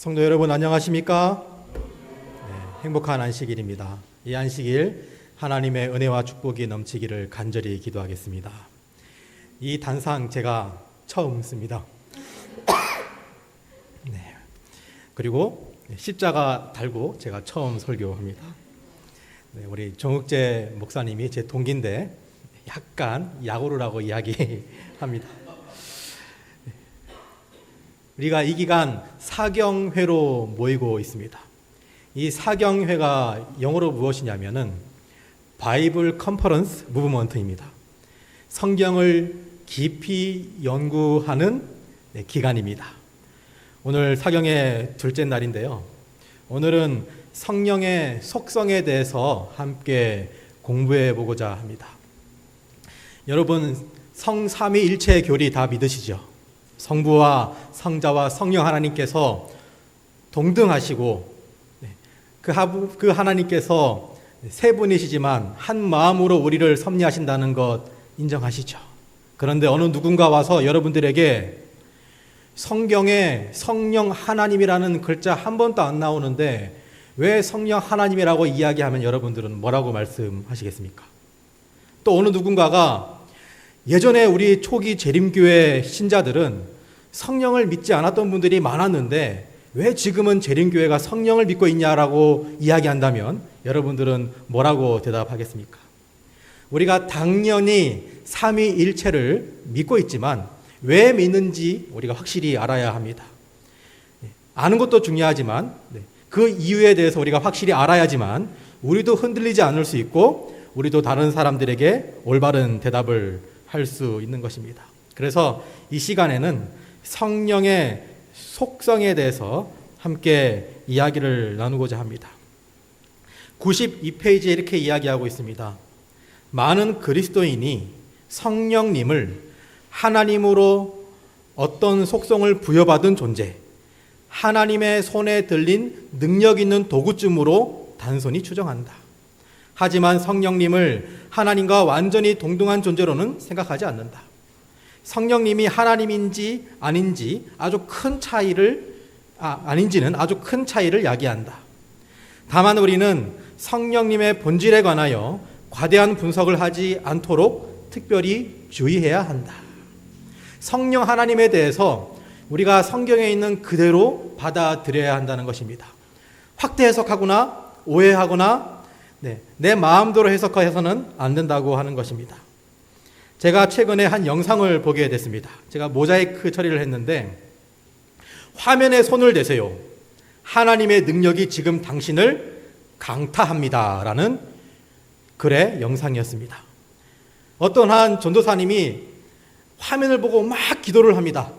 성도 여러분 안녕하십니까? 행복한 안식일입니다. 이 안식일 하나님의 은혜와 축복이 넘치기를 간절히 기도하겠습니다. 이 단상 제가 처음 씁니다. 그리고 십자가 달고 제가 처음 설교합니다. 우리 정욱재 목사님이 제 동기인데 약간 야구를 하고 이야기합니다. 우리가 이 기간 사경회로 모이고 있습니다. 이 사경회가 영어로 무엇이냐면은 바이블 컨퍼런스 무브먼트입니다. 성경을 깊이 연구하는 기간입니다. 오늘 사경의 둘째 날인데요. 오늘은 성령의 속성에 대해서 함께 공부해 보고자 합니다. 여러분 성삼위일체 교리 다 믿으시죠? 성부와 성자와 성령 하나님께서 동등하시고 그 하나님께서 세 분이시지만 한 마음으로 우리를 섭리하신다는 것 인정하시죠? 그런데 어느 누군가 와서 여러분들에게 성경에 성령 하나님이라는 글자 한 번도 안 나오는데 왜 성령 하나님이라고 이야기하면 여러분들은 뭐라고 말씀하시겠습니까? 또 어느 누군가가 예전에 우리 초기 재림교회 신자들은 성령을 믿지 않았던 분들이 많았는데 왜 지금은 재림교회가 성령을 믿고 있냐라고 이야기한다면 여러분들은 뭐라고 대답하겠습니까? 우리가 당연히 삼위일체를 믿고 있지만 왜 믿는지 우리가 확실히 알아야 합니다. 아는 것도 중요하지만 그 이유에 대해서 우리가 확실히 알아야지만 우리도 흔들리지 않을 수 있고 우리도 다른 사람들에게 올바른 대답을 할 수 있는 것입니다. 그래서 이 시간에는 성령의 속성에 대해서 함께 이야기를 나누고자 합니다. 92페이지에 이렇게 이야기하고 있습니다. 많은 그리스도인이 성령님을 하나님으로 어떤 속성을 부여받은 존재, 하나님의 손에 들린 능력 있는 도구쯤으로 단순히 추정한다. 하지만 성령님을 하나님과 완전히 동등한 존재로는 생각하지 않는다. 성령님이 하나님인지 아닌지 아주 큰 차이를 아닌지는 아주 큰 차이를 야기한다. 다만 우리는 성령님의 본질에 관하여 과대한 분석을 하지 않도록 특별히 주의해야 한다. 성령 하나님에 대해서 우리가 성경에 있는 그대로 받아들여야 한다는 것입니다. 확대 해석하거나 오해하거나 내 마음대로 해석해서는 안 된다고 하는 것입니다. 제가 최근에 한 영상을 보게 됐습니다. 제가 모자이크 처리를 했는데 화면에 손을 대세요. 하나님의 능력이 지금 당신을 강타합니다. 라는 글의 영상이었습니다. 어떤 한 전도사님이 화면을 보고 막 기도를 합니다.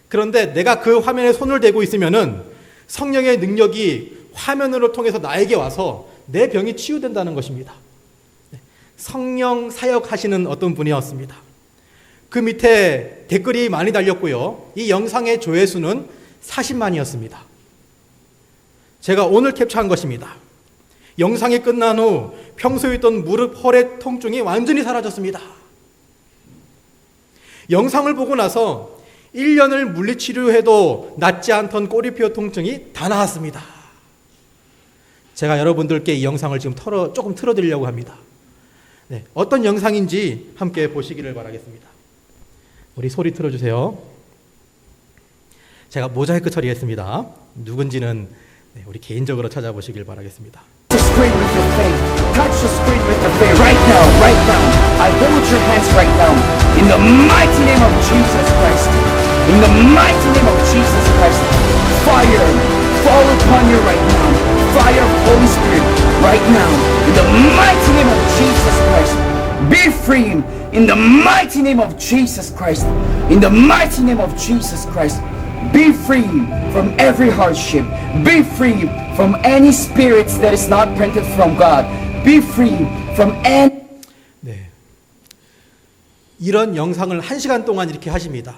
그런데 내가 그 화면에 손을 대고 있으면은 성령의 능력이 화면으로 통해서 나에게 와서 내 병이 치유된다는 것입니다. 성령 사역하시는 어떤 분이었습니다. 그 밑에 댓글이 많이 달렸고요. 이 영상의 조회수는 40만이었습니다. 제가 오늘 캡처한 것입니다. 영상이 끝난 후 평소에 있던 무릎, 허리 통증이 완전히 사라졌습니다. 영상을 보고 나서 1년을 물리치료해도 낫지 않던 꼬리뼈 통증이 다 나았습니다. 제가 여러분들께 이 영상을 지금 조금 틀어드리려고 합니다. 어떤 영상인지 함께 보시기를 바라겠습니다. 우리 소리 틀어주세요. 제가 모자이크 처리했습니다. 누군지는 우리 개인적으로 찾아보시길 바라겠습니다. Scream with your faith. Touch the screen with your faith. Right now, right now. I hold your hands right now. In the mighty name of Jesus Christ. In the mighty name of Jesus Christ. Fire fall upon you right now. Fire of Holy Spirit right now. In the mighty name of Jesus Christ. Be free in the mighty name of Jesus Christ. In the mighty name of Jesus Christ. Be free from every hardship. Be free from any spirits that is not printed from God. Be free from any. 이런 영상을 1시간 동안 이렇게 하십니다.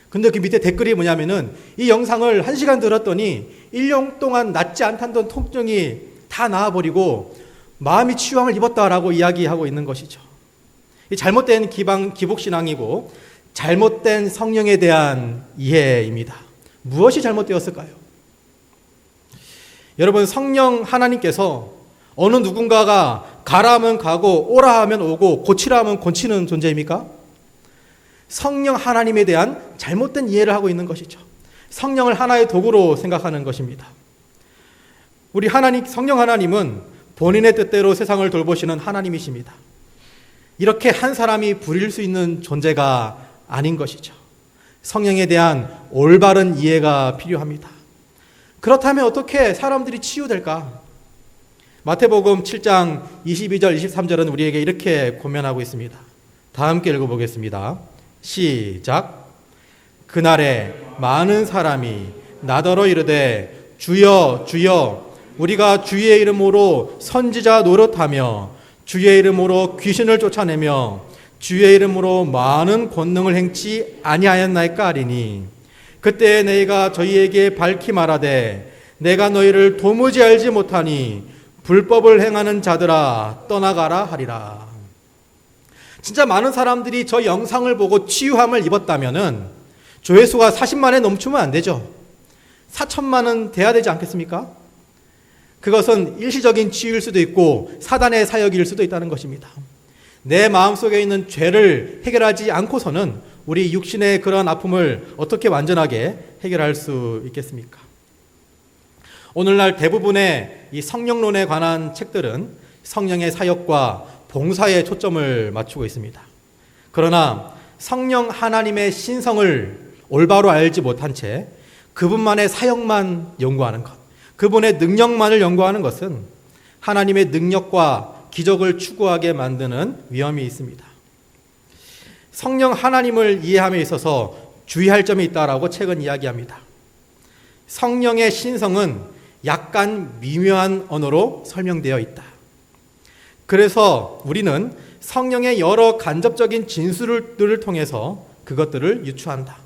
근데 그 밑에 댓글이 뭐냐면은 이 영상을 1시간 들었더니 1년 동안 낫지 않던 통증이 다 나아버리고 마음이 치유함을 입었다라고 이야기하고 있는 것이죠. 이 잘못된 기복신앙이고 잘못된 성령에 대한 이해입니다. 무엇이 잘못되었을까요? 여러분, 성령 하나님께서 어느 누군가가 가라 하면 가고 오라 하면 오고 고치라 하면 고치는 존재입니까? 성령 하나님에 대한 잘못된 이해를 하고 있는 것이죠. 성령을 하나의 도구로 생각하는 것입니다. 우리 성령 하나님은 본인의 뜻대로 세상을 돌보시는 하나님이십니다. 이렇게 한 사람이 부릴 수 있는 존재가 아닌 것이죠. 성령에 대한 올바른 이해가 필요합니다. 그렇다면 어떻게 사람들이 치유될까? 마태복음 7장 22절 23절은 우리에게 이렇게 권면하고 있습니다. 다 함께 읽어보겠습니다. 시작. 그날에 많은 사람이 나더러 이르되 주여 주여 우리가 주의 이름으로 선지자 노릇하며 주의 이름으로 귀신을 쫓아내며 주의 이름으로 많은 권능을 행치 아니하였나이까 하리니 그때 너희가 저희에게 밝히 말하되 내가 너희를 도무지 알지 못하니 불법을 행하는 자들아 떠나가라 하리라. 진짜 많은 사람들이 저 영상을 보고 치유함을 입었다면은 조회수가 40만에 넘치면 안 되죠. 4천만은 돼야 되지 않겠습니까? 그것은 일시적인 치유일 수도 있고 사단의 사역일 수도 있다는 것입니다. 내 마음속에 있는 죄를 해결하지 않고서는 우리 육신의 그런 아픔을 어떻게 완전하게 해결할 수 있겠습니까? 오늘날 대부분의 이 성령론에 관한 책들은 성령의 사역과 봉사에 초점을 맞추고 있습니다. 그러나 성령 하나님의 신성을 올바로 알지 못한 채 그분만의 사역만 연구하는 것, 그분의 능력만을 연구하는 것은 하나님의 능력과 기적을 추구하게 만드는 위험이 있습니다. 성령 하나님을 이해함에 있어서 주의할 점이 있다라고 책은 이야기합니다. 성령의 신성은 약간 미묘한 언어로 설명되어 있다. 그래서 우리는 성령의 여러 간접적인 진술들을 통해서 그것들을 유추한다.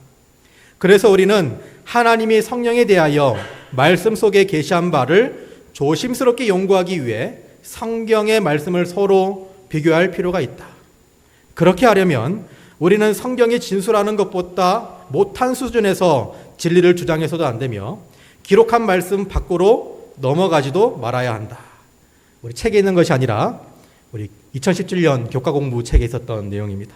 그래서 우리는 하나님이 성령에 대하여 말씀 속에 계시한 바를 조심스럽게 연구하기 위해 성경의 말씀을 서로 비교할 필요가 있다. 그렇게 하려면 우리는 성경이 진술하는 것보다 못한 수준에서 진리를 주장해서도 안 되며 기록한 말씀 밖으로 넘어가지도 말아야 한다. 우리 책에 있는 것이 아니라 우리 2017년 교과 공부 책에 있었던 내용입니다.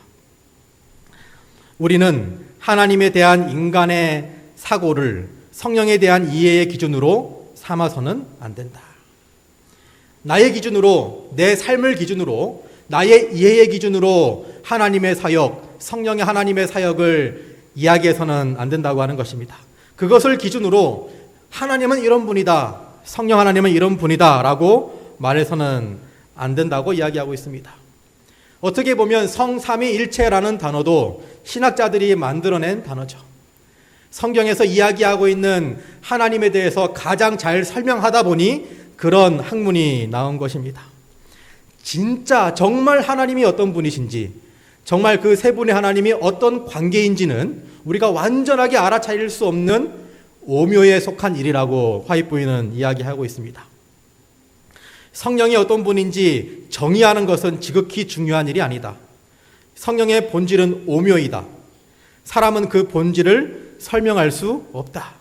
우리는 하나님에 대한 인간의 사고를 성령에 대한 이해의 기준으로 삼아서는 안 된다. 나의 기준으로, 내 삶을 기준으로, 나의 이해의 기준으로 하나님의 사역, 성령의 하나님의 사역을 이야기해서는 안 된다고 하는 것입니다. 그것을 기준으로 하나님은 이런 분이다, 성령 하나님은 이런 분이다 라고 말해서는 안 된다고 이야기하고 있습니다. 어떻게 보면 성삼위일체라는 단어도 신학자들이 만들어낸 단어죠. 성경에서 이야기하고 있는 하나님에 대해서 가장 잘 설명하다 보니 그런 학문이 나온 것입니다. 진짜 정말 하나님이 어떤 분이신지, 정말 그 세 분의 하나님이 어떤 관계인지는 우리가 완전하게 알아차릴 수 없는 오묘에 속한 일이라고 화이트부인은 이야기하고 있습니다. 성령이 어떤 분인지 정의하는 것은 지극히 중요한 일이 아니다. 성령의 본질은 오묘이다. 사람은 그 본질을 설명할 수 없다.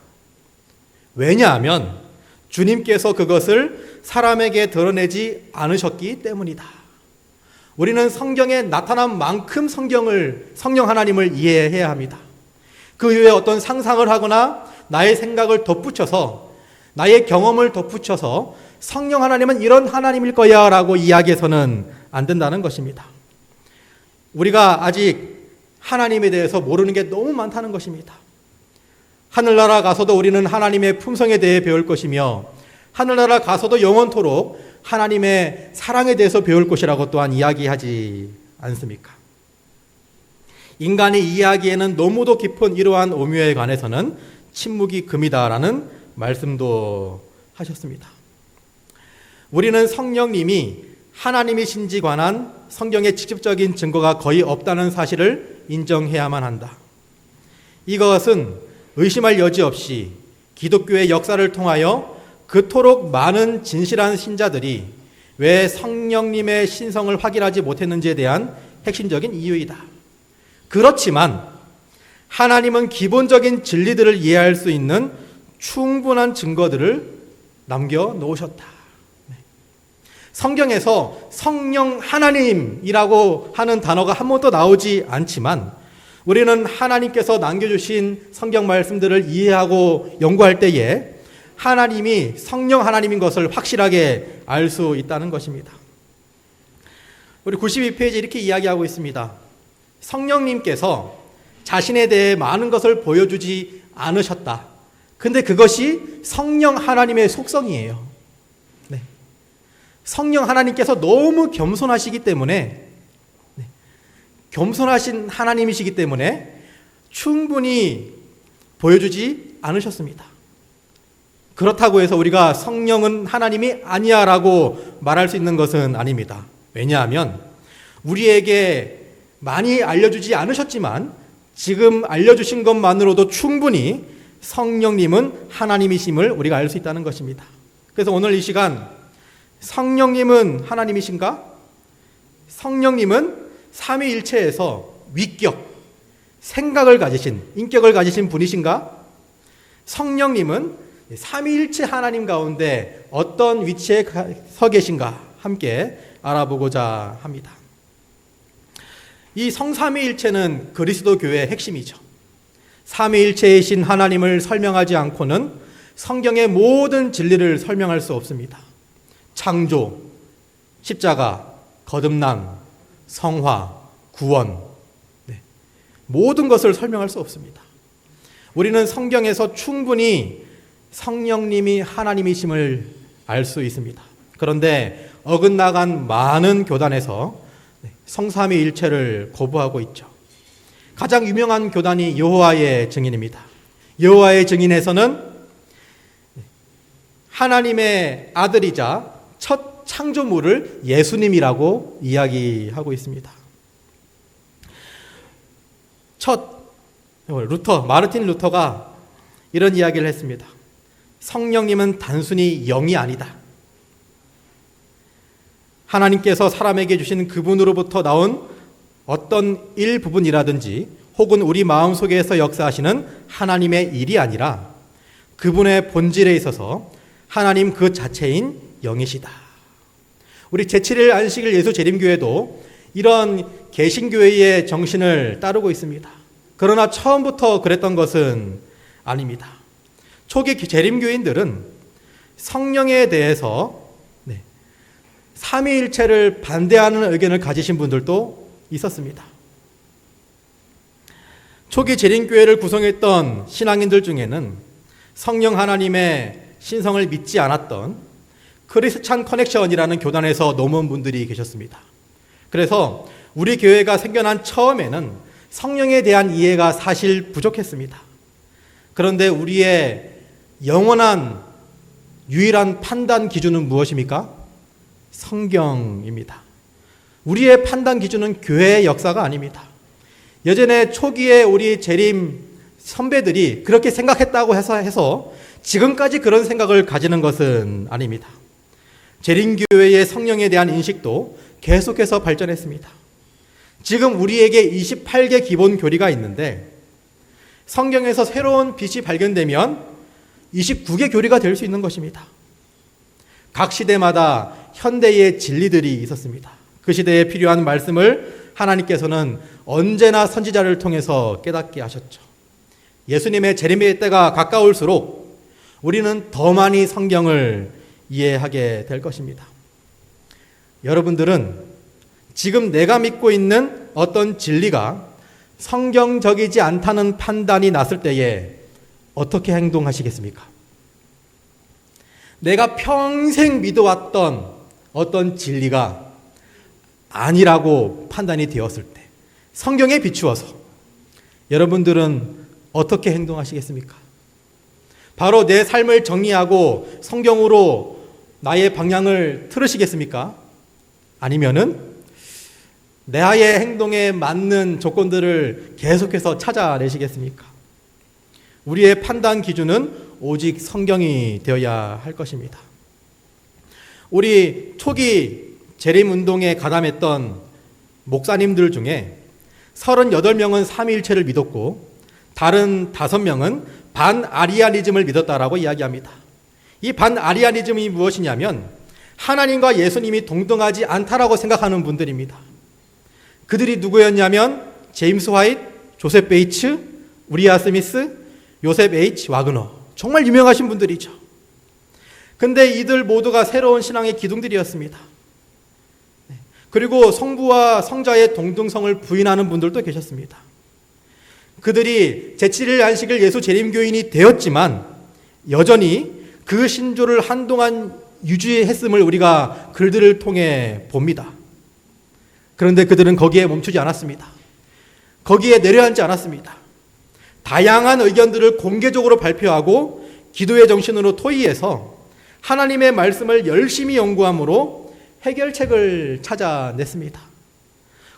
왜냐하면 주님께서 그것을 사람에게 드러내지 않으셨기 때문이다. 우리는 성경에 나타난 만큼 성령 하나님을 이해해야 합니다. 그 이후에 어떤 상상을 하거나 나의 생각을 덧붙여서, 나의 경험을 덧붙여서 성령 하나님은 이런 하나님일 거야 라고 이야기해서는 안 된다는 것입니다. 우리가 아직 하나님에 대해서 모르는 게 너무 많다는 것입니다. 하늘나라 가서도 우리는 하나님의 품성에 대해 배울 것이며, 하늘나라 가서도 영원토록 하나님의 사랑에 대해서 배울 것이라고 또한 이야기하지 않습니까? 인간이 이해하기에는 너무도 깊은 이러한 오묘에 관해서는 침묵이 금이다라는 말씀도 하셨습니다. 우리는 성령님이 하나님이신지 관한 성경의 직접적인 증거가 거의 없다는 사실을 인정해야만 한다. 이것은 의심할 여지 없이 기독교의 역사를 통하여 그토록 많은 진실한 신자들이 왜 성령님의 신성을 확인하지 못했는지에 대한 핵심적인 이유이다. 그렇지만 하나님은 기본적인 진리들을 이해할 수 있는 충분한 증거들을 남겨놓으셨다. 성경에서 성령 하나님이라고 하는 단어가 한 번도 나오지 않지만 우리는 하나님께서 남겨주신 성경 말씀들을 이해하고 연구할 때에 하나님이 성령 하나님인 것을 확실하게 알 수 있다는 것입니다. 우리 92페이지 이렇게 이야기하고 있습니다. 성령님께서 자신에 대해 많은 것을 보여주지 않으셨다. 근데 그것이 성령 하나님의 속성이에요. 네. 성령 하나님께서 너무 겸손하시기 때문에, 겸손하신 하나님이시기 때문에 충분히 보여주지 않으셨습니다. 그렇다고 해서 우리가 성령은 하나님이 아니야 라고 말할 수 있는 것은 아닙니다. 왜냐하면 우리에게 많이 알려주지 않으셨지만 지금 알려주신 것만으로도 충분히 성령님은 하나님이심을 우리가 알 수 있다는 것입니다. 그래서 오늘 이 시간 성령님은 하나님이신가? 성령님은 삼위일체에서 위격, 생각을 가지신, 인격을 가지신 분이신가? 성령님은 삼위일체 하나님 가운데 어떤 위치에 서 계신가? 함께 알아보고자 합니다. 이 성삼위일체는 그리스도 교회의 핵심이죠. 삼위일체이신 하나님을 설명하지 않고는 성경의 모든 진리를 설명할 수 없습니다. 창조, 십자가, 거듭남, 성화, 구원, 모든 것을 설명할 수 없습니다. 우리는 성경에서 충분히 성령님이 하나님이심을 알 수 있습니다. 그런데 어긋나간 많은 교단에서 성삼위일체를 거부하고 있죠. 가장 유명한 교단이 여호와의 증인입니다. 여호와의 증인에서는 하나님의 아들이자 첫 창조물을 예수님이라고 이야기하고 있습니다. 마르틴 루터가 이런 이야기를 했습니다. 성령님은 단순히 영이 아니다. 하나님께서 사람에게 주신 그분으로부터 나온 어떤 일부분이라든지 혹은 우리 마음속에서 역사하시는 하나님의 일이 아니라 그분의 본질에 있어서 하나님 그 자체인 영이시다. 우리 제7일 안식일 예수 재림교회도 이런 개신교회의 정신을 따르고 있습니다. 그러나 처음부터 그랬던 것은 아닙니다. 초기 재림교인들은 성령에 대해서 삼위일체를 반대하는 의견을 가지신 분들도 있었습니다. 초기 재림교회를 구성했던 신앙인들 중에는 성령 하나님의 신성을 믿지 않았던 크리스찬 커넥션이라는 교단에서 넘어온 분들이 계셨습니다. 그래서 우리 교회가 생겨난 처음에는 성령에 대한 이해가 사실 부족했습니다. 그런데 우리의 영원한 유일한 판단 기준은 무엇입니까? 성경입니다. 우리의 판단 기준은 교회의 역사가 아닙니다. 예전에 초기에 우리 재림 선배들이 그렇게 생각했다고 해서 지금까지 그런 생각을 가지는 것은 아닙니다. 재림교회의 성령에 대한 인식도 계속해서 발전했습니다. 지금 우리에게 28개 기본 교리가 있는데 성경에서 새로운 빛이 발견되면 29개 교리가 될 수 있는 것입니다. 각 시대마다 현대의 진리들이 있었습니다. 그 시대에 필요한 말씀을 하나님께서는 언제나 선지자를 통해서 깨닫게 하셨죠. 예수님의 재림의 때가 가까울수록 우리는 더 많이 성경을 이해하게 될 것입니다. 여러분들은 지금 내가 믿고 있는 어떤 진리가 성경적이지 않다는 판단이 났을 때에 어떻게 행동하시겠습니까? 내가 평생 믿어왔던 어떤 진리가 아니라고 판단이 되었을 때 성경에 비추어서 여러분들은 어떻게 행동하시겠습니까? 바로 내 삶을 정리하고 성경으로 나의 방향을 틀으시겠습니까? 아니면은 나의 행동에 맞는 조건들을 계속해서 찾아내시겠습니까? 우리의 판단 기준은 오직 성경이 되어야 할 것입니다. 우리 초기 재림운동에 가담했던 목사님들 중에 38명은 삼위일체를 믿었고 다른 5명은 반아리아니즘을 믿었다라고 이야기합니다. 이 반아리아니즘이 무엇이냐면 하나님과 예수님이 동등하지 않다라고 생각하는 분들입니다. 그들이 누구였냐면 제임스 화이트, 조셉 베이츠, 우리아 스미스, 요셉 H. 와그너, 정말 유명하신 분들이죠. 근데 이들 모두가 새로운 신앙의 기둥들이었습니다. 그리고 성부와 성자의 동등성을 부인하는 분들도 계셨습니다. 그들이 제7일 안식일 예수 재림교인이 되었지만 여전히 그 신조를 한동안 유지했음을 우리가 글들을 통해 봅니다. 그런데 그들은 거기에 멈추지 않았습니다. 거기에 내려앉지 않았습니다. 다양한 의견들을 공개적으로 발표하고 기도의 정신으로 토의해서 하나님의 말씀을 열심히 연구함으로 해결책을 찾아냈습니다.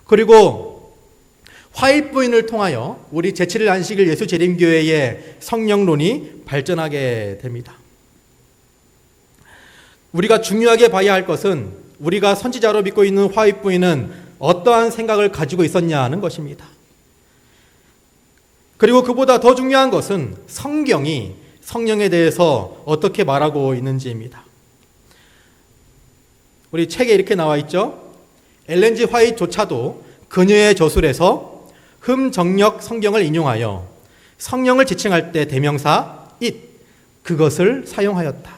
그리고 화이트 부인을 통하여 우리 제7일 안식일 예수 재림교회의 성령론이 발전하게 됩니다. 우리가 중요하게 봐야 할 것은 우리가 선지자로 믿고 있는 화이트 부인은 어떠한 생각을 가지고 있었냐 하는 것입니다. 그리고 그보다 더 중요한 것은 성경이 성령에 대해서 어떻게 말하고 있는지입니다. 우리 책에 이렇게 나와 있죠. 엘렌 G 화이트조차도 그녀의 저술에서 흠정력 성경을 인용하여 성령을 지칭할 때 대명사 it, 그것을 사용하였다.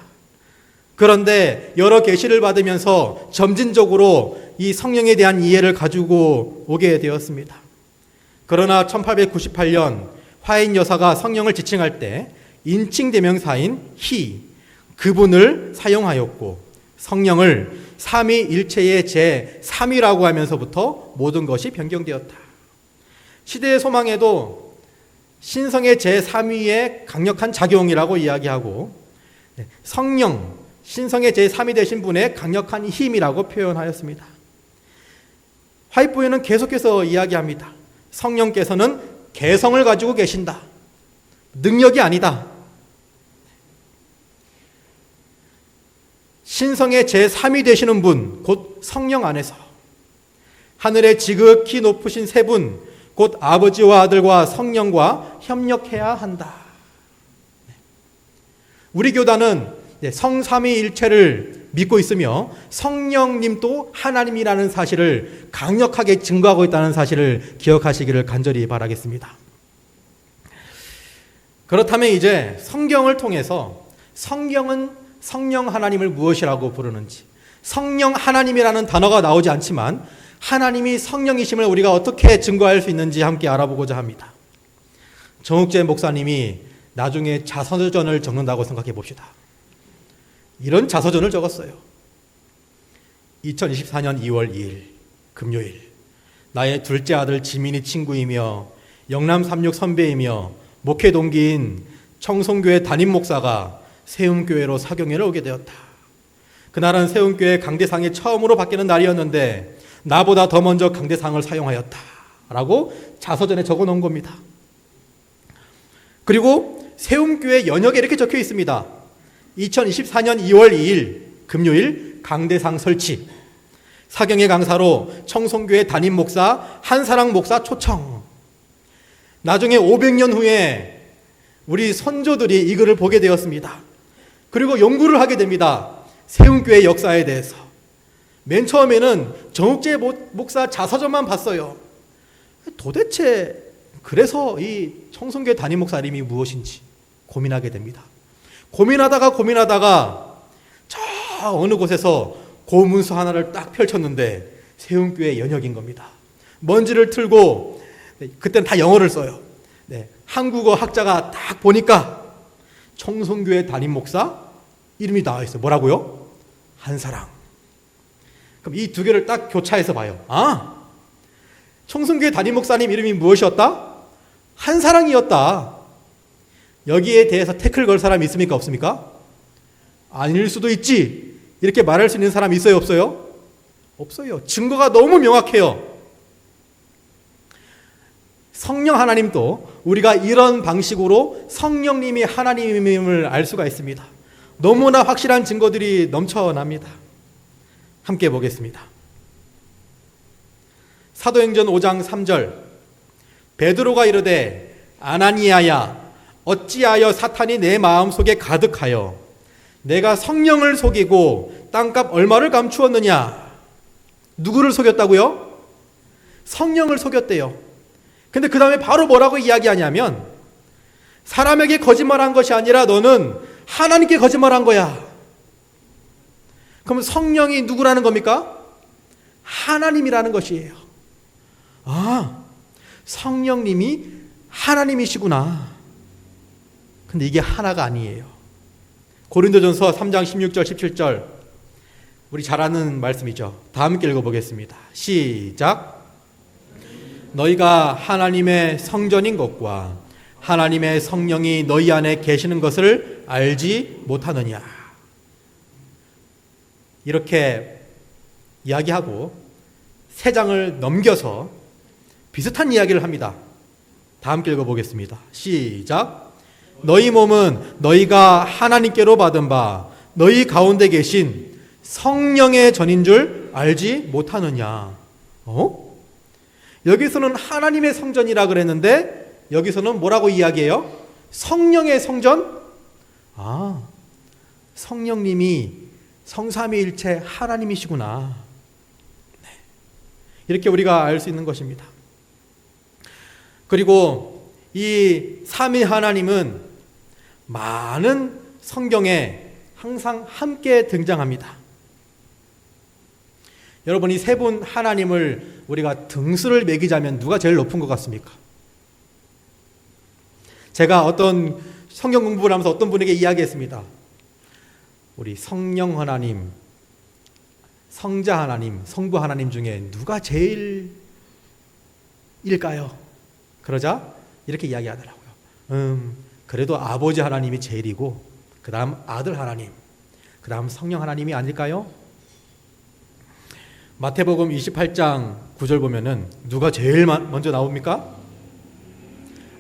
그런데 여러 계시를 받으면서 점진적으로 이 성령에 대한 이해를 가지고 오게 되었습니다. 그러나 1898년 화인 여사가 성령을 지칭할 때 인칭 대명사인 he, 그분을 사용하였고 성령을 삼위일체의 제3위라고 하면서부터 모든 것이 변경되었다. 시대의 소망에도 신성의 제3위의 강력한 작용이라고 이야기하고 성령, 신성의 제3위 되신 분의 강력한 힘이라고 표현하였습니다. 화이트 부인은 계속해서 이야기합니다. 성령께서는 개성을 가지고 계신다. 능력이 아니다. 신성의 제3위 되시는 분, 곧 성령 안에서 하늘의 지극히 높으신 세 분, 곧 아버지와 아들과 성령과 협력해야 한다. 우리 교단은 성삼위일체를 믿고 있으며 성령님도 하나님이라는 사실을 강력하게 증거하고 있다는 사실을 기억하시기를 간절히 바라겠습니다. 그렇다면 이제 성경을 통해서 성경은 성령 하나님을 무엇이라고 부르는지, 성령 하나님이라는 단어가 나오지 않지만 하나님이 성령이심을 우리가 어떻게 증거할 수 있는지 함께 알아보고자 합니다. 정욱재 목사님이 나중에 자서전을 적는다고 생각해 봅시다. 이런 자서전을 적었어요. 2024년 2월 2일 금요일, 나의 둘째 아들 지민이 친구이며 영남 36 선배이며 목회 동기인 청송교회 담임 목사가 세움교회로 사경회를 오게 되었다. 그날은 세움교회 강대상이 처음으로 바뀌는 날이었는데 나보다 더 먼저 강대상을 사용하였다 라고 자서전에 적어 놓은 겁니다. 그리고 세움교회 연역에 이렇게 적혀 있습니다. 2024년 2월 2일 금요일 강대상 설치, 사경회 강사로 청송교회 담임 목사 한사랑 목사 초청. 나중에 500년 후에 우리 선조들이 이 글을 보게 되었습니다. 그리고 연구를 하게 됩니다. 세움교회 역사에 대해서. 맨 처음에는 정욱재 목사 자서전만 봤어요. 도대체 그래서 이 청송교회 담임 목사 이름이 무엇인지 고민하게 됩니다. 고민하다가 저 어느 곳에서 고문서 하나를 딱 펼쳤는데 세움교회 연역인 겁니다. 먼지를 틀고 그때는 다 영어를 써요. 한국어 학자가 딱 보니까 청송교회 담임 목사 이름이 나와 있어요. 뭐라고요? 한사랑. 그럼 이 두 개를 딱 교차해서 봐요. 아, 청송교회 담임 목사님 이름이 무엇이었다? 한사랑이었다. 여기에 대해서 태클 걸 사람이 있습니까? 없습니까? 아닐 수도 있지. 이렇게 말할 수 있는 사람이 있어요? 없어요? 없어요. 증거가 너무 명확해요. 성령 하나님도 우리가 이런 방식으로 성령님이 하나님임을 알 수가 있습니다. 너무나 확실한 증거들이 넘쳐납니다. 함께 보겠습니다. 사도행전 5장 3절, 베드로가 이르되 아나니아야 어찌하여 사탄이 내 마음속에 가득하여 내가 성령을 속이고 땅값 얼마를 감추었느냐? 누구를 속였다고요? 성령을 속였대요. 근데 그 다음에 바로 뭐라고 이야기하냐면 사람에게 거짓말한 것이 아니라 너는 하나님께 거짓말한 거야. 그럼 성령이 누구라는 겁니까? 하나님이라는 것이에요. 아, 성령님이 하나님이시구나. 근데 이게 하나가 아니에요. 고린도전서 3장 16절 17절 우리 잘 아는 말씀이죠. 다 함께 읽어보겠습니다. 시작. 너희가 하나님의 성전인 것과 하나님의 성령이 너희 안에 계시는 것을 알지 못하느냐. 이렇게 이야기하고 세 장을 넘겨서 비슷한 이야기를 합니다. 다 함께 읽어보겠습니다. 시작. 너희 몸은 너희가 하나님께로 받은 바 너희 가운데 계신 성령의 전인 줄 알지 못하느냐. 여기서는 하나님의 성전이라 그랬는데 여기서는 뭐라고 이야기해요? 성령의 성전? 성령님이 성삼위일체 하나님이시구나. 네. 이렇게 우리가 알 수 있는 것입니다. 그리고 이 삼위 하나님은 많은 성경에 항상 함께 등장합니다. 여러분, 이 세 분 하나님을 우리가 등수를 매기자면 누가 제일 높은 것 같습니까? 제가 어떤 성경 공부를 하면서 어떤 분에게 이야기했습니다. 우리 성령 하나님, 성자 하나님, 성부 하나님 중에 누가 제일일까요? 그러자 이렇게 이야기하더라고요. 그래도 아버지 하나님이 제일이고 그 다음 아들 하나님, 그 다음 성령 하나님이 아닐까요? 마태복음 28장 9절 보면은 누가 제일 먼저 나옵니까?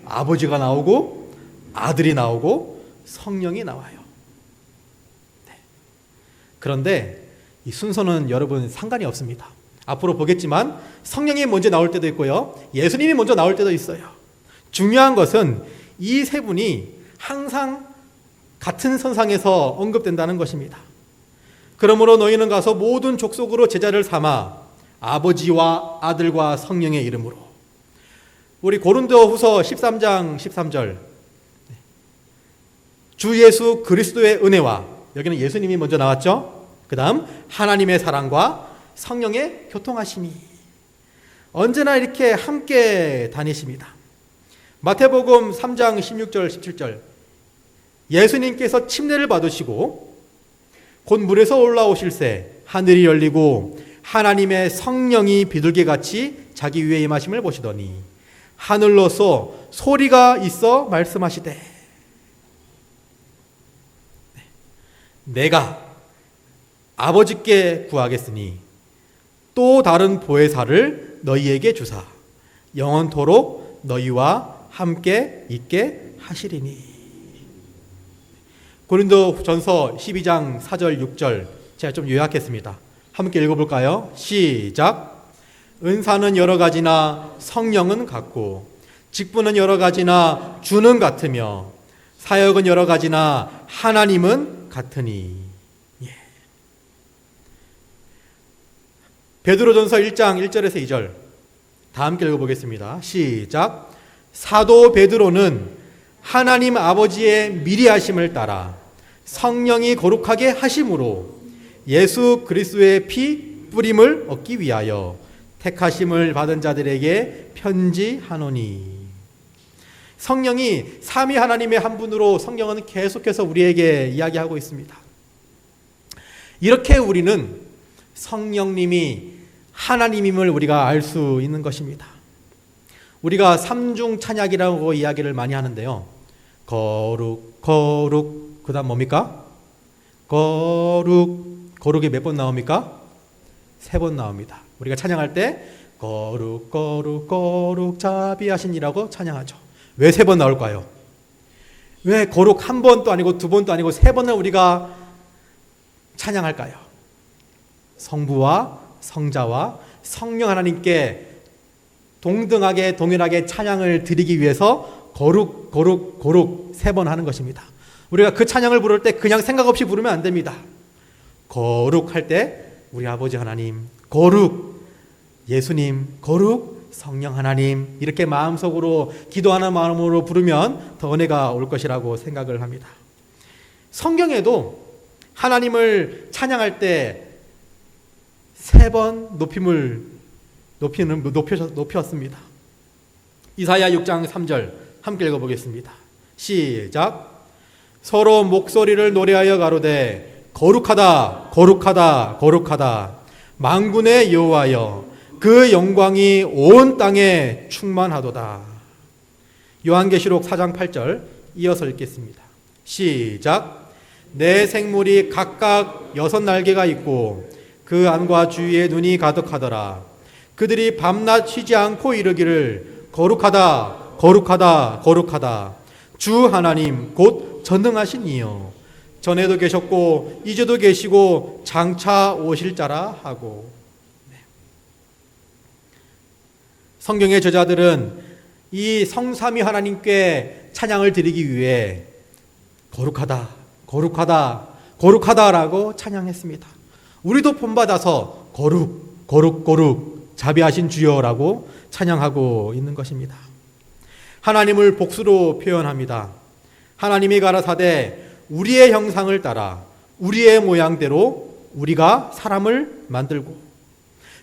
아버지가 나오고 아들이 나오고 성령이 나와요. 네. 그런데 이 순서는 여러분 상관이 없습니다. 앞으로 보겠지만 성령이 먼저 나올 때도 있고요. 예수님이 먼저 나올 때도 있어요. 중요한 것은 이 세 분이 항상 같은 선상에서 언급된다는 것입니다. 그러므로 너희는 가서 모든 족속으로 제자를 삼아 아버지와 아들과 성령의 이름으로. 우리 고린도후서 13장 13절 주 예수 그리스도의 은혜와, 여기는 예수님이 먼저 나왔죠. 그 다음 하나님의 사랑과 성령의 교통하심이 언제나 이렇게 함께 다니십니다. 마태복음 3장 16절 17절 예수님께서 침례를 받으시고 곧 물에서 올라오실새 하늘이 열리고 하나님의 성령이 비둘기같이 자기 위에 임하심을 보시더니 하늘로서 소리가 있어 말씀하시되 내가 아버지께 구하겠으니 또 다른 보혜사를 너희에게 주사 영원토록 너희와 함께 있게 하시리니. 고린도전서 12장 4절 6절 제가 좀 요약했습니다. 함께 읽어볼까요? 시작. 은사는 여러 가지나 성령은 같고 직분은 여러 가지나 주는 같으며 사역은 여러 가지나 하나님은 같으니. 베드로전서 1장 1절에서 2절 다 함께 읽어보겠습니다. 시작. 사도 베드로는 하나님 아버지의 미리하심을 따라 성령이 거룩하게 하심으로 예수 그리스도의 피 뿌림을 얻기 위하여 택하심을 받은 자들에게 편지하노니. 성령이 삼위 하나님의 한 분으로 성경은 계속해서 우리에게 이야기하고 있습니다. 이렇게 우리는 성령님이 하나님임을 우리가 알 수 있는 것입니다. 우리가 삼중 찬양이라고 이야기를 많이 하는데요. 거룩 거룩 그 다음 뭡니까? 거룩. 거룩이 몇 번 나옵니까? 3번 나옵니다. 우리가 찬양할 때 거룩 거룩 거룩 자비하시니라고 찬양하죠. 왜 3번 나올까요? 왜 거룩 1번도 아니고 2번도 아니고 3번을 우리가 찬양할까요? 성부와 성자와 성령 하나님께 동등하게 동일하게 찬양을 드리기 위해서 거룩 거룩 거룩 3번 하는 것입니다. 우리가 그 찬양을 부를 때 그냥 생각 없이 부르면 안 됩니다. 거룩할 때 우리 아버지 하나님, 거룩 예수님, 거룩 성령 하나님, 이렇게 마음속으로 기도하는 마음으로 부르면 더 은혜가 올 것이라고 생각을 합니다. 성경에도 하나님을 찬양할 때 3번 높였습니다. 이사야 6장 3절 함께 읽어보겠습니다. 시작. 서로 목소리를 노래하여 가로되 거룩하다 거룩하다 거룩하다 만군의 여호와여 그 영광이 온 땅에 충만하도다. 요한계시록 4장 8절 이어서 읽겠습니다. 시작. 내 생물이 각각 6날개가 있고 그 안과 주위에 눈이 가득하더라. 그들이 밤낮 쉬지 않고 이르기를 거룩하다 거룩하다 거룩하다 주 하나님 곧 전능하신 이여 전에도 계셨고 이제도 계시고 장차 오실 자라 하고. 성경의 저자들은 이 성삼위 하나님께 찬양을 드리기 위해 거룩하다 거룩하다 거룩하다라고 찬양했습니다. 우리도 본받아서 거룩 거룩 거룩 자비하신 주여라고 찬양하고 있는 것입니다. 하나님을 복수로 표현합니다. 하나님이 가라사대 우리의 형상을 따라 우리의 모양대로 우리가 사람을 만들고,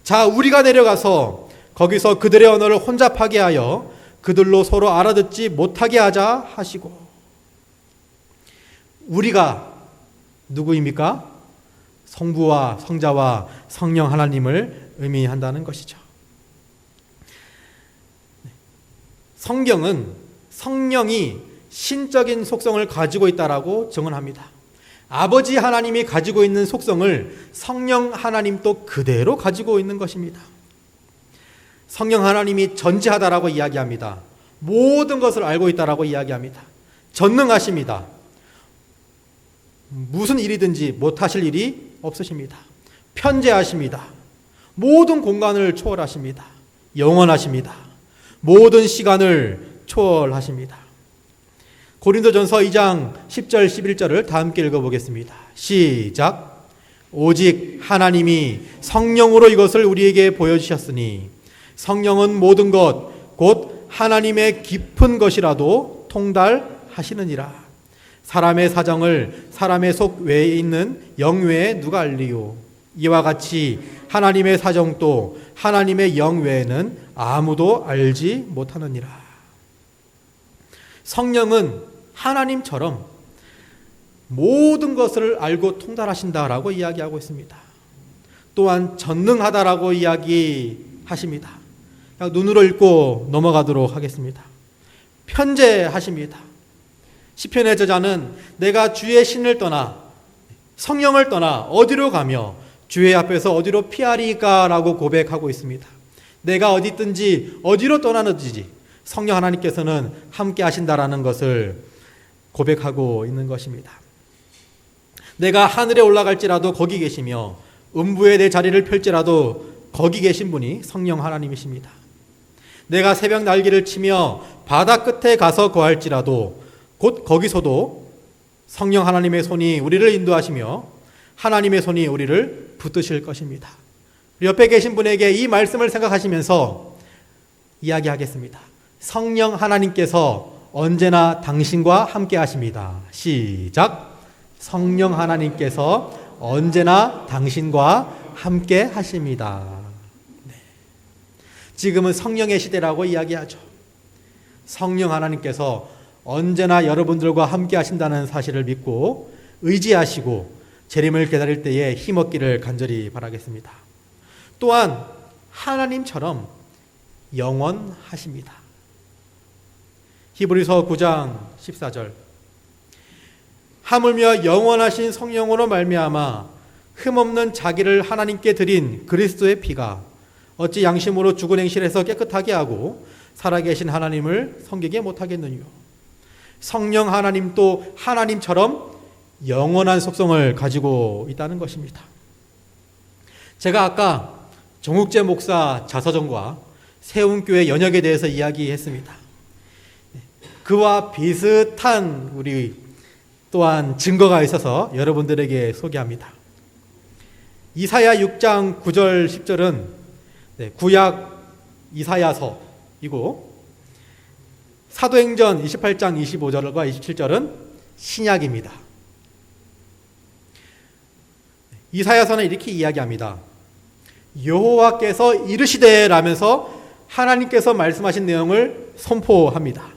자 우리가 내려가서 거기서 그들의 언어를 혼잡하게 하여 그들로 서로 알아듣지 못하게 하자 하시고. 우리가 누구입니까? 성부와 성자와 성령 하나님을 의미한다는 것이죠. 성경은 성령이 신적인 속성을 가지고 있다라고 증언합니다. 아버지 하나님이 가지고 있는 속성을 성령 하나님도 그대로 가지고 있는 것입니다. 성령 하나님이 전지하다라고 이야기합니다. 모든 것을 알고 있다라고 이야기합니다. 전능하십니다. 무슨 일이든지 못하실 일이 없으십니다. 편재하십니다. 모든 공간을 초월하십니다. 영원하십니다. 모든 시간을 초월하십니다. 고린도전서 2장 10절 11절을 다 함께 읽어보겠습니다. 시작. 오직 하나님이 성령으로 이것을 우리에게 보여주셨으니 성령은 모든 것 곧 하나님의 깊은 것이라도 통달하시느니라. 사람의 사정을 사람의 속 외에 있는 영 외에 누가 알리요. 이와 같이 하나님의 사정도 하나님의 영 외에는 아무도 알지 못하느니라. 성령은 하나님처럼 모든 것을 알고 통달하신다라고 이야기하고 있습니다. 또한 전능하다라고 이야기하십니다. 그냥 눈으로 읽고 넘어가도록 하겠습니다. 편재하십니다. 시편의 저자는 내가 주의 신을 떠나 성령을 떠나 어디로 가며 주의 앞에서 어디로 피하리까라고 고백하고 있습니다. 내가 어디 있든지 어디로 떠나든지 성령 하나님께서는 함께 하신다라는 것을 고백하고 있는 것입니다. 내가 하늘에 올라갈지라도 거기 계시며 음부에 내 자리를 펼지라도 거기 계신 분이 성령 하나님이십니다. 내가 새벽 날개를 치며 바다 끝에 가서 거할지라도 곧 거기서도 성령 하나님의 손이 우리를 인도하시며 하나님의 손이 우리를 붙드실 것입니다. 옆에 계신 분에게 이 말씀을 생각하시면서 이야기하겠습니다. 성령 하나님께서 언제나 당신과 함께 하십니다. 시작. 성령 하나님께서 언제나 당신과 함께 하십니다. 네. 지금은 성령의 시대라고 이야기하죠. 성령 하나님께서 언제나 여러분들과 함께 하신다는 사실을 믿고 의지하시고 재림을 기다릴 때에 힘없기를 간절히 바라겠습니다. 또한 하나님처럼 영원하십니다. 히브리서 9장 14절. 하물며 영원하신 성령으로 말미암아 흠없는 자기를 하나님께 드린 그리스도의 피가 어찌 양심으로 죽은 행실에서 깨끗하게 하고 살아계신 하나님을 섬기게 못하겠느냐. 성령 하나님도 하나님처럼 영원한 속성을 가지고 있다는 것입니다. 제가 아까 정욱재 목사 자서전과 세운교회 연역에 대해서 이야기했습니다. 그와 비슷한 우리 또한 증거가 있어서 여러분들에게 소개합니다. 이사야 6장 9절 10절은 구약 이사야서이고, 사도행전 28장 25절과 27절은 신약입니다. 이사야서는 이렇게 이야기합니다. 여호와께서 이르시되 라면서 하나님께서 말씀하신 내용을 선포합니다.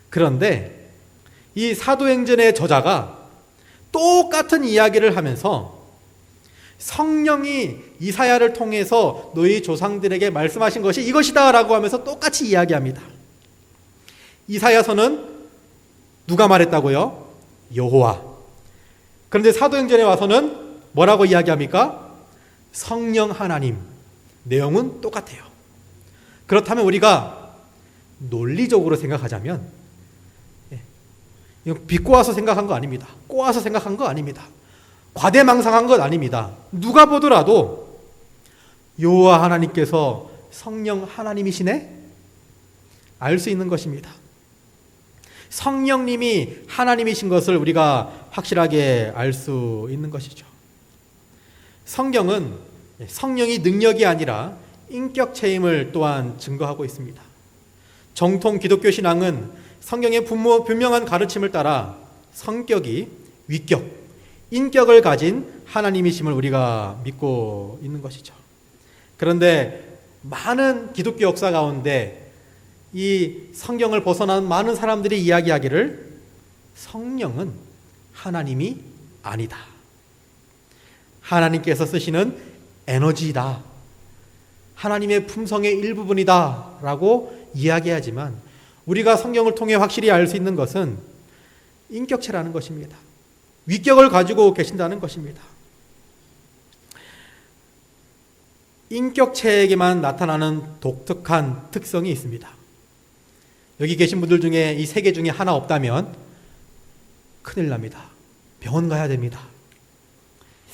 그런데 이 사도행전의 저자가 똑같은 이야기를 하면서 성령이 이사야를 통해서 너희 조상들에게 말씀하신 것이 이것이다 라고 하면서 똑같이 이야기합니다. 이사야서는 누가 말했다고요? 여호와. 그런데 사도행전에 와서는 뭐라고 이야기합니까? 성령 하나님. 내용은 똑같아요. 그렇다면 우리가 논리적으로 생각하자면, 이거 비꼬아서 생각한 거 아닙니다. 꼬아서 생각한 거 아닙니다. 과대망상한 것 아닙니다. 누가 보더라도 여호와 하나님께서 성령 하나님이시네? 알 수 있는 것입니다. 성령님이 하나님이신 것을 우리가 확실하게 알 수 있는 것이죠. 성경은 성령이 능력이 아니라 인격체임을 또한 증거하고 있습니다. 정통 기독교 신앙은 성경의 분명한 가르침을 따라 성격이 위격, 인격을 가진 하나님이심을 우리가 믿고 있는 것이죠. 그런데 많은 기독교 역사 가운데 이 성경을 벗어난 많은 사람들이 이야기하기를 성령은 하나님이 아니다. 하나님께서 쓰시는 에너지다. 하나님의 품성의 일부분이다 라고 이야기하지만 우리가 성경을 통해 확실히 알 수 있는 것은 인격체라는 것입니다. 위격을 가지고 계신다는 것입니다. 인격체에게만 나타나는 독특한 특성이 있습니다. 여기 계신 분들 중에 이 세 개 중에 하나 없다면 큰일 납니다. 병원 가야 됩니다.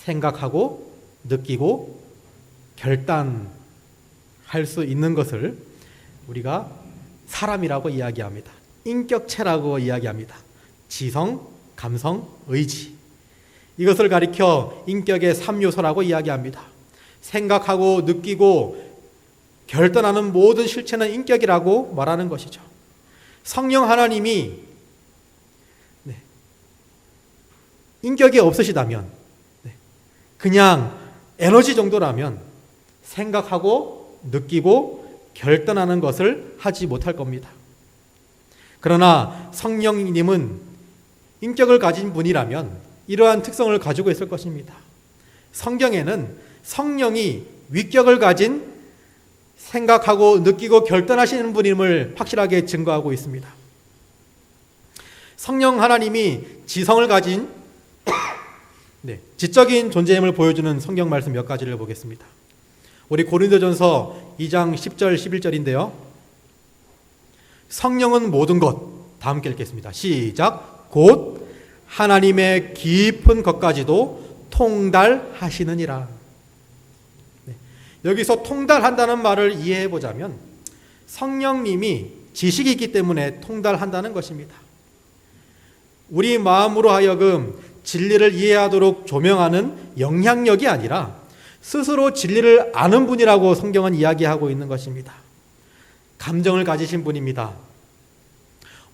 생각하고 느끼고 결단할 수 있는 것을 우리가 사람이라고 이야기합니다. 인격체라고 이야기합니다. 지성, 감성, 의지. 이것을 가리켜 인격의 3요소라고 이야기합니다. 생각하고 느끼고 결단하는 모든 실체는 인격이라고 말하는 것이죠. 성령 하나님이 인격이 없으시다면, 그냥 에너지 정도라면 생각하고 느끼고 결단하는 것을 하지 못할 겁니다. 그러나 성령님은 인격을 가진 분이라면 이러한 특성을 가지고 있을 것입니다. 성경에는 성령이 위격을 가진 생각하고 느끼고 결단하시는 분임을 확실하게 증거하고 있습니다. 성령 하나님이 지성을 가진 지적인 존재임을 보여주는 성경 말씀 몇 가지를 보겠습니다. 우리 고린도전서 2장 10절 11절인데요. 성령은 모든 것, 다 함께 읽겠습니다. 시작. 곧 하나님의 깊은 것까지도 통달하시느니라. 여기서 통달한다는 말을 이해해 보자면 성령님이 지식이 있기 때문에 통달한다는 것입니다. 우리 마음으로 하여금 진리를 이해하도록 조명하는 영향력이 아니라 스스로 진리를 아는 분이라고 성경은 이야기하고 있는 것입니다. 감정을 가지신 분입니다.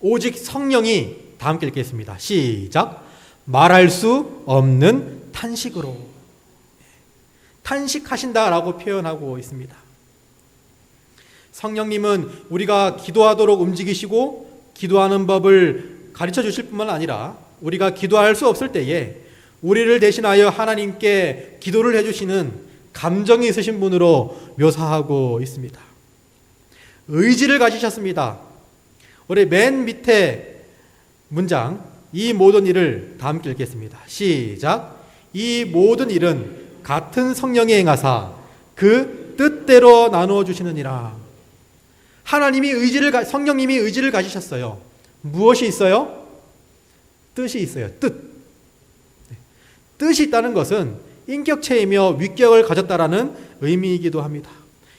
오직 성령이, 다 함께 읽겠습니다. 시작. 말할 수 없는 탄식으로. 탄식하신다라고 표현하고 있습니다. 성령님은 우리가 기도하도록 움직이시고 기도하는 법을 가르쳐 주실 뿐만 아니라 우리가 기도할 수 없을 때에 우리를 대신하여 하나님께 기도를 해주시는 감정이 있으신 분으로 묘사하고 있습니다. 의지를 가지셨습니다. 우리 맨 밑에 문장, 이 모든 일을 다 함께 읽겠습니다. 시작. 이 모든 일은 같은 성령이 행하사 그 뜻대로 나누어 주시느니라. 하나님이 성령님이 의지를 가지셨어요. 무엇이 있어요? 뜻이 있어요. 뜻이 있다는 것은 인격체이며 위격을 가졌다라는 의미이기도 합니다.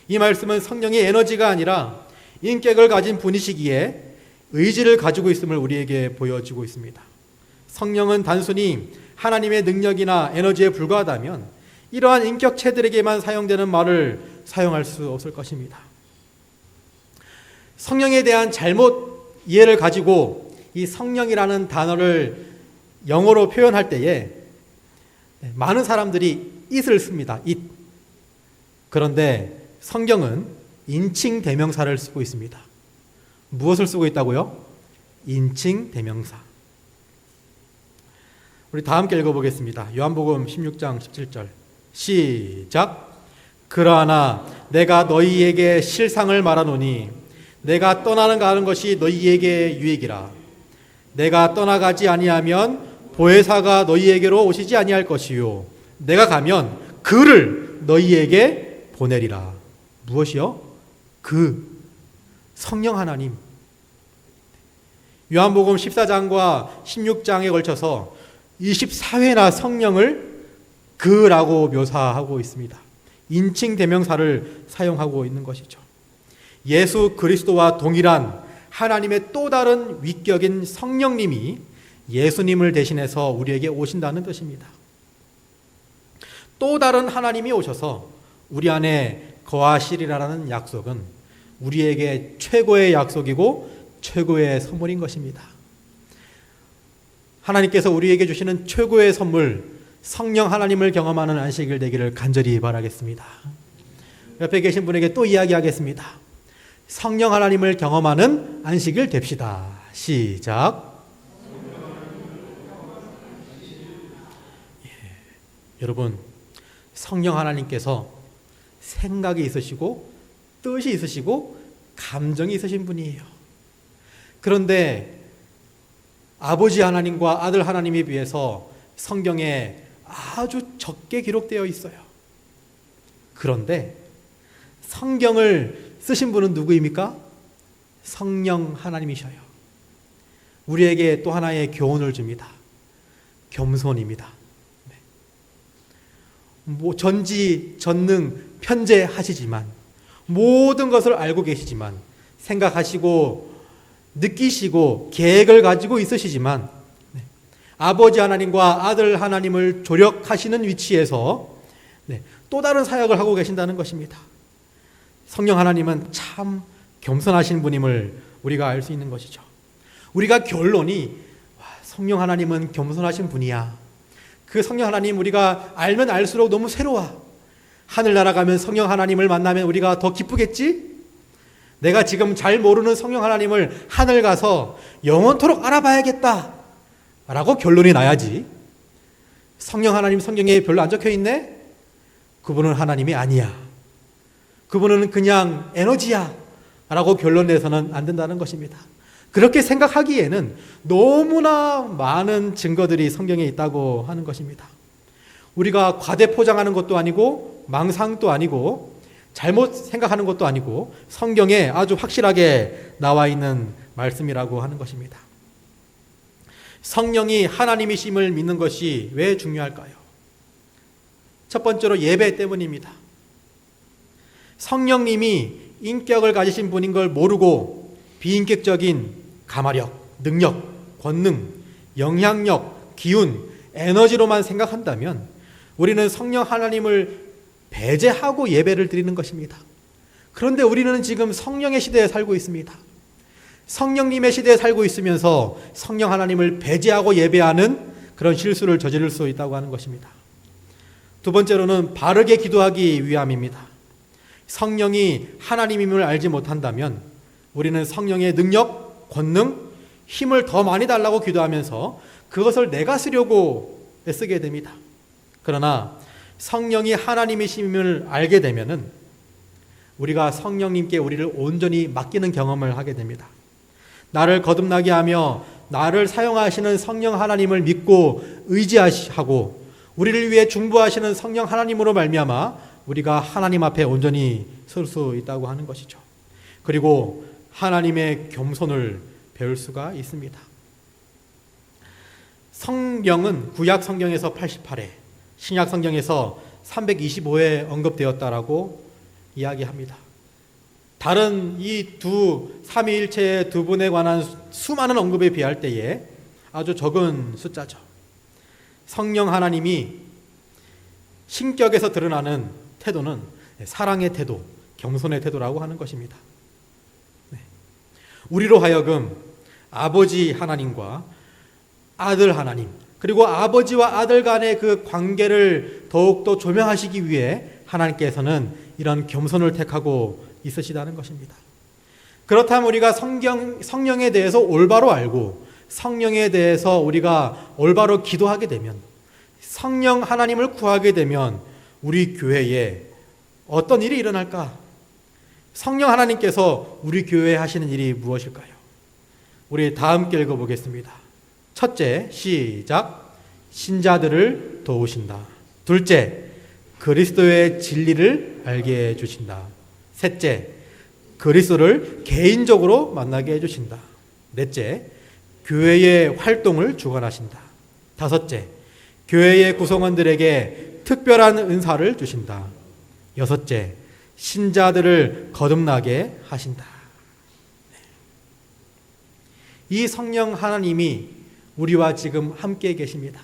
이 말씀은 성령의 에너지가 아니라 인격을 가진 분이시기에 의지를 가지고 있음을 우리에게 보여주고 있습니다. 성령은 단순히 하나님의 능력이나 에너지에 불과하다면 이러한 인격체들에게만 사용되는 말을 사용할 수 없을 것입니다. 성령에 대한 잘못 이해를 가지고 이 성령이라는 단어를 영어로 표현할 때에 많은 사람들이 it을 씁니다. it. 그런데 성경은 인칭 대명사를 쓰고 있습니다. 무엇을 쓰고 있다고요? 인칭 대명사. 우리 다 함께 읽어보겠습니다. 요한복음 16장 17절 시작. 그러나 내가 너희에게 실상을 말하노니 내가 떠나는 것이 너희에게 유익이라. 내가 떠나가지 아니하면 보혜사가 너희에게로 오시지 아니할 것이요 내가 가면 그를 너희에게 보내리라. 무엇이요? 그 성령 하나님. 요한복음 14장과 16장에 걸쳐서 24회나 성령을 그라고 묘사하고 있습니다. 인칭 대명사를 사용하고 있는 것이죠. 예수 그리스도와 동일한 하나님의 또 다른 위격인 성령님이 예수님을 대신해서 우리에게 오신다는 뜻입니다. 또 다른 하나님이 오셔서 우리 안에 거하시리라는 약속은 우리에게 최고의 약속이고 최고의 선물인 것입니다. 하나님께서 우리에게 주시는 최고의 선물, 성령 하나님을 경험하는 안식일 되기를 간절히 바라겠습니다. 옆에 계신 분에게 또 이야기하겠습니다. 성령 하나님을 경험하는 안식일 됩시다. 시작. 여러분, 성령 하나님께서 생각이 있으시고 뜻이 있으시고 감정이 있으신 분이에요. 그런데 아버지 하나님과 아들 하나님에 비해서 성경에 아주 적게 기록되어 있어요. 그런데 성경을 쓰신 분은 누구입니까? 성령 하나님이셔요. 우리에게 또 하나의 교훈을 줍니다. 겸손입니다. 전지전능 편재하시지만 모든 것을 알고 계시지만 생각하시고 느끼시고 계획을 가지고 있으시지만 아버지 하나님과 아들 하나님을 조력하시는 위치에서 또 다른 사역을 하고 계신다는 것입니다. 성령 하나님은 참 겸손하신 분임을 우리가 알 수 있는 것이죠. 우리가 결론이 성령 하나님은 겸손하신 분이야. 그 성령 하나님 우리가 알면 알수록 너무 새로워. 하늘나라 가면 성령 하나님을 만나면 우리가 더 기쁘겠지? 내가 지금 잘 모르는 성령 하나님을 하늘 가서 영원토록 알아봐야겠다 라고 결론이 나야지. 성령 하나님 성경에 별로 안 적혀 있네? 그분은 하나님이 아니야. 그분은 그냥 에너지야 라고 결론 내서는 안 된다는 것입니다. 그렇게 생각하기에는 너무나 많은 증거들이 성경에 있다고 하는 것입니다. 우리가 과대 포장하는 것도 아니고 망상도 아니고 잘못 생각하는 것도 아니고 성경에 아주 확실하게 나와 있는 말씀이라고 하는 것입니다. 성령이 하나님이심을 믿는 것이 왜 중요할까요? 첫 번째로 예배 때문입니다. 성령님이 인격을 가지신 분인 걸 모르고 비인격적인 가마력, 능력, 권능, 영향력, 기운, 에너지로만 생각한다면 우리는 성령 하나님을 배제하고 예배를 드리는 것입니다. 그런데 우리는 지금 성령의 시대에 살고 있습니다. 성령님의 시대에 살고 있으면서 성령 하나님을 배제하고 예배하는 그런 실수를 저지를 수 있다고 하는 것입니다. 두 번째로는 바르게 기도하기 위함입니다. 성령이 하나님임을 알지 못한다면 우리는 성령의 능력, 권능, 힘을 더 많이 달라고 기도하면서 그것을 내가 쓰려고 애쓰게 됩니다. 그러나 성령이 하나님이심을 알게 되면은 우리가 성령님께 우리를 온전히 맡기는 경험을 하게 됩니다. 나를 거듭나게 하며 나를 사용하시는 성령 하나님을 믿고 의지하고 우리를 위해 중보하시는 성령 하나님으로 말미암아 우리가 하나님 앞에 온전히 설 수 있다고 하는 것이죠. 그리고 하나님의 겸손을 배울 수가 있습니다. 성경은 구약 성경에서 88회, 신약 성경에서 325회 언급되었다라고 이야기합니다. 다른 이 두 삼위일체의 두 분에 관한 수많은 언급에 비할 때에 아주 적은 숫자죠. 성령 하나님이 신격에서 드러나는 태도는 사랑의 태도, 겸손의 태도라고 하는 것입니다. 우리로 하여금 아버지 하나님과 아들 하나님, 그리고 아버지와 아들 간의 그 관계를 더욱더 조명하시기 위해 하나님께서는 이런 겸손을 택하고 있으시다는 것입니다. 그렇다면 우리가 성령에 대해서 올바로 알고 성령에 대해서 우리가 올바로 기도하게 되면, 성령 하나님을 구하게 되면 우리 교회에 어떤 일이 일어날까? 성령 하나님께서 우리 교회에 하시는 일이 무엇일까요? 우리 다 함께 읽어보겠습니다. 첫째, 시작. 신자들을 도우신다. 둘째, 그리스도의 진리를 알게 해주신다. 셋째, 그리스도를 개인적으로 만나게 해주신다. 넷째, 교회의 활동을 주관하신다. 다섯째, 교회의 구성원들에게 특별한 은사를 주신다. 여섯째, 신자들을 거듭나게 하신다. 이 성령 하나님이 우리와 지금 함께 계십니다.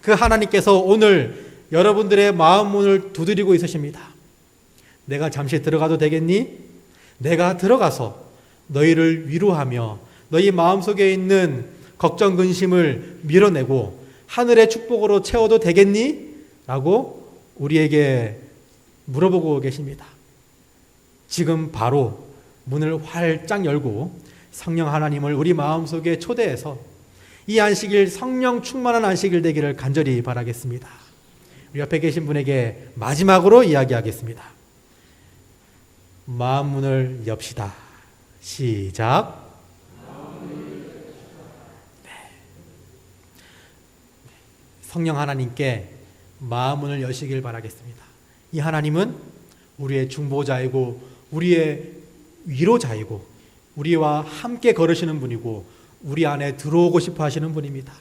그 하나님께서 오늘 여러분들의 마음 문을 두드리고 있으십니다. 내가 잠시 들어가도 되겠니? 내가 들어가서 너희를 위로하며 너희 마음속에 있는 걱정 근심을 밀어내고 하늘의 축복으로 채워도 되겠니? 라고 우리에게 물어보고 계십니다. 지금 바로 문을 활짝 열고 성령 하나님을 우리 마음속에 초대해서 이 안식일 성령 충만한 안식일 되기를 간절히 바라겠습니다. 우리 옆에 계신 분에게 마지막으로 이야기하겠습니다. 마음 문을 엽시다. 시작. 성령 하나님께 마음 문을 여시길 바라겠습니다. 이 하나님은 우리의 중보자이고 우리의 위로자이고 우리와 함께 걸으시는 분이고 우리 안에 들어오고 싶어 하시는 분입니다.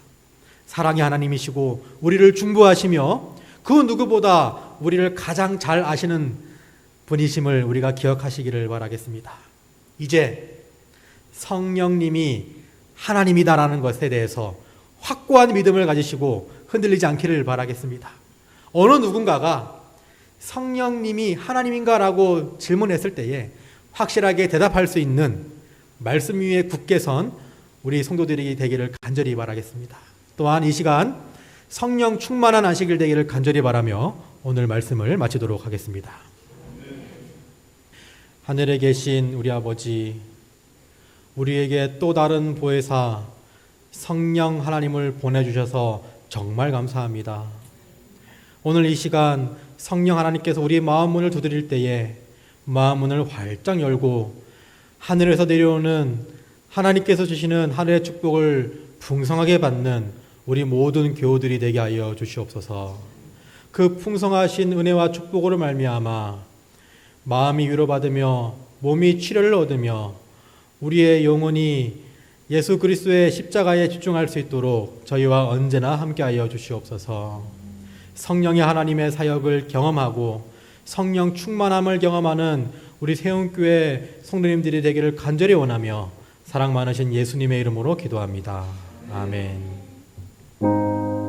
사랑의 하나님이시고 우리를 중보하시며 그 누구보다 우리를 가장 잘 아시는 분이심을 우리가 기억하시기를 바라겠습니다. 이제 성령님이 하나님이다라는 것에 대해서 확고한 믿음을 가지시고 흔들리지 않기를 바라겠습니다. 어느 누군가가 성령님이 하나님인가라고 질문했을 때에 확실하게 대답할 수 있는 말씀 위에 굳게 선 우리 성도들이 되기를 간절히 바라겠습니다. 또한 이 시간 성령 충만한 안식일 되기를 간절히 바라며 오늘 말씀을 마치도록 하겠습니다. 하늘에 계신 우리 아버지, 우리에게 또 다른 보혜사 성령 하나님을 보내주셔서 정말 감사합니다. 오늘 이 시간 성령 하나님께서 우리 마음 문을 두드릴 때에 마음 문을 활짝 열고 하늘에서 내려오는 하나님께서 주시는 하늘의 축복을 풍성하게 받는 우리 모든 교우들이 되게 하여 주시옵소서. 그 풍성하신 은혜와 축복으로 말미암아 마음이 위로받으며 몸이 치료를 얻으며 우리의 영혼이 예수 그리스도의 십자가에 집중할 수 있도록 저희와 언제나 함께하여 주시옵소서. 성령의 하나님의 사역을 경험하고 성령 충만함을 경험하는 우리 세운교회 성도님들이 되기를 간절히 원하며 사랑 많으신 예수님의 이름으로 기도합니다. 아멘.